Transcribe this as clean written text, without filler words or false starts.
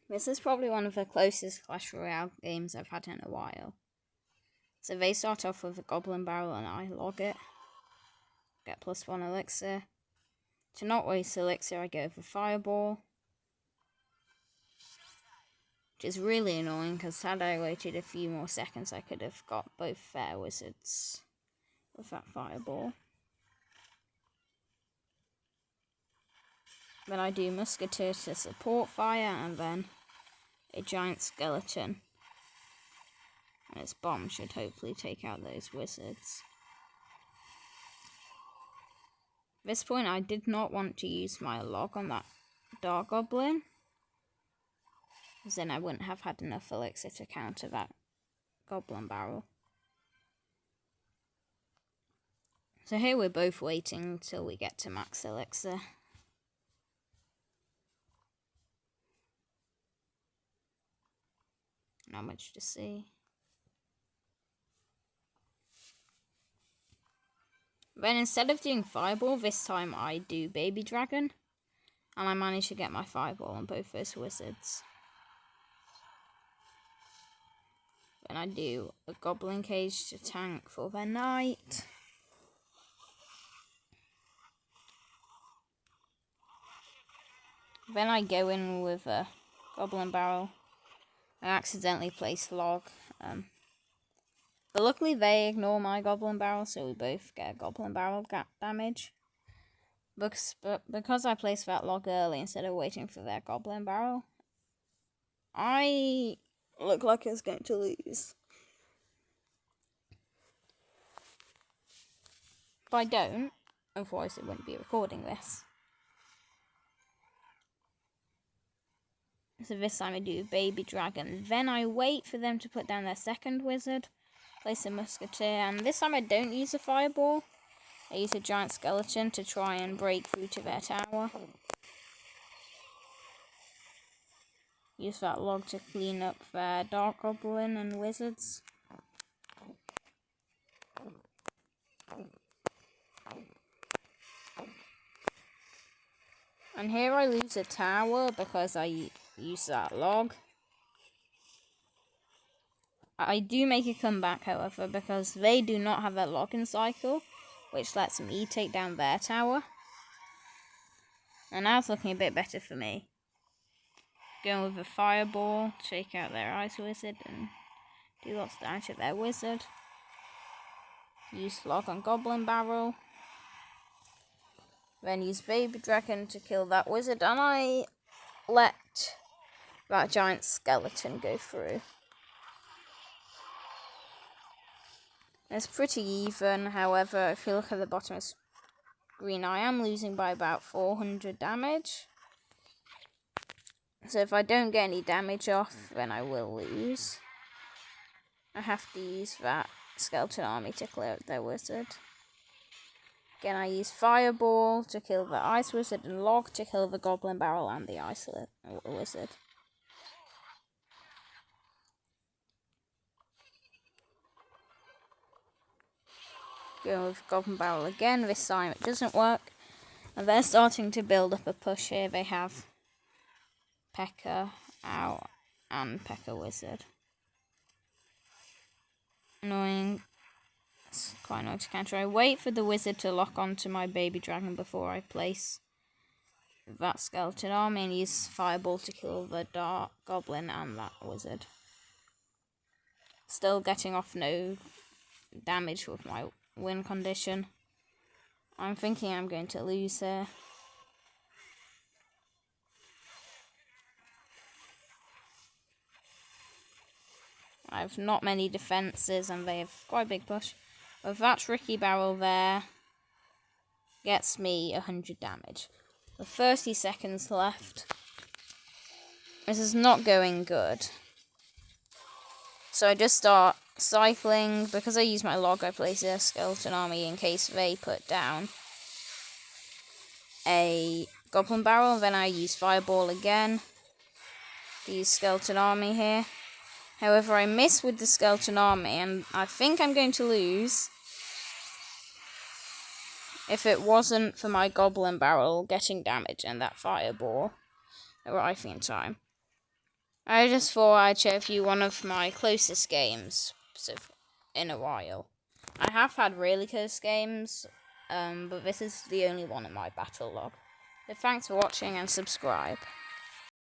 This is probably one of the closest Clash Royale games I've had in a while. So they start off with a goblin barrel and I log it. Get +1 elixir. To not waste elixir, I go for fireball. Which is really annoying because had I waited a few more seconds, I could have got both their wizards with that fireball. Then I do musketeer to support fire and then a giant skeleton. And its bomb should hopefully take out those wizards. At this point, I did not want to use my log on that dark goblin, because then I wouldn't have had enough elixir to counter that goblin barrel. So here we're both waiting until we get to max elixir. Not much to see. Then instead of doing fireball, this time I do baby dragon. And I manage to get my fireball on both those wizards. Then I do a goblin cage to tank for their knight. Then I go in with a goblin barrel. I accidentally placed log. But luckily they ignore my goblin barrel, so we both get goblin barrel damage. Because I placed that log early instead of waiting for their goblin barrel, I look like I was going to lose. But I don't, otherwise I wouldn't be recording this. So this time I do baby dragon. Then I wait for them to put down their second wizard. Place a musketeer, and this time I don't use a fireball. I use a giant skeleton to try and break through to their tower. Use that log to clean up their dark goblin and wizards. And here I lose a tower because I use that log. I do make a comeback, however, because they do not have a login cycle, which lets me take down their tower. And now it's looking a bit better for me. Going with a fireball, take out their ice wizard, and do lots of damage to their wizard. Use log on goblin barrel. Then use baby dragon to kill that wizard, and I let that giant skeleton go through. It's pretty even, however, if you look at the bottom of the screen, I am losing by about 400 damage. So if I don't get any damage off, then I will lose. I have to use that skeleton army to clear up their wizard. Again, I use fireball to kill the ice wizard and log to kill the goblin barrel and the ice wizard. Go with goblin barrel again. This time it doesn't work. And they're starting to build up a push here. They have P.E.K.K.A out and P.E.K.K.A wizard. Annoying. It's quite annoying to counter. I wait for the wizard to lock onto my baby dragon before I place that skeleton army and use fireball to kill the dark goblin and that wizard. Still getting off no damage with my win condition. I'm thinking I'm going to lose here. I have not many defences and they have quite a big push. With that tricky barrel there, gets me 100 damage. With 30 seconds left. This is not going good. So I just start cycling. Because I use my log, I place a skeleton army in case they put down a goblin barrel. Then I use fireball again. Use skeleton army here. However, I miss with the skeleton army and I think I'm going to lose if it wasn't for my goblin barrel getting damage and that fireball arriving in time. I just thought I'd show you one of my closest games in a while. I have had really close games, but this is the only one in my battle log. So thanks for watching and subscribe.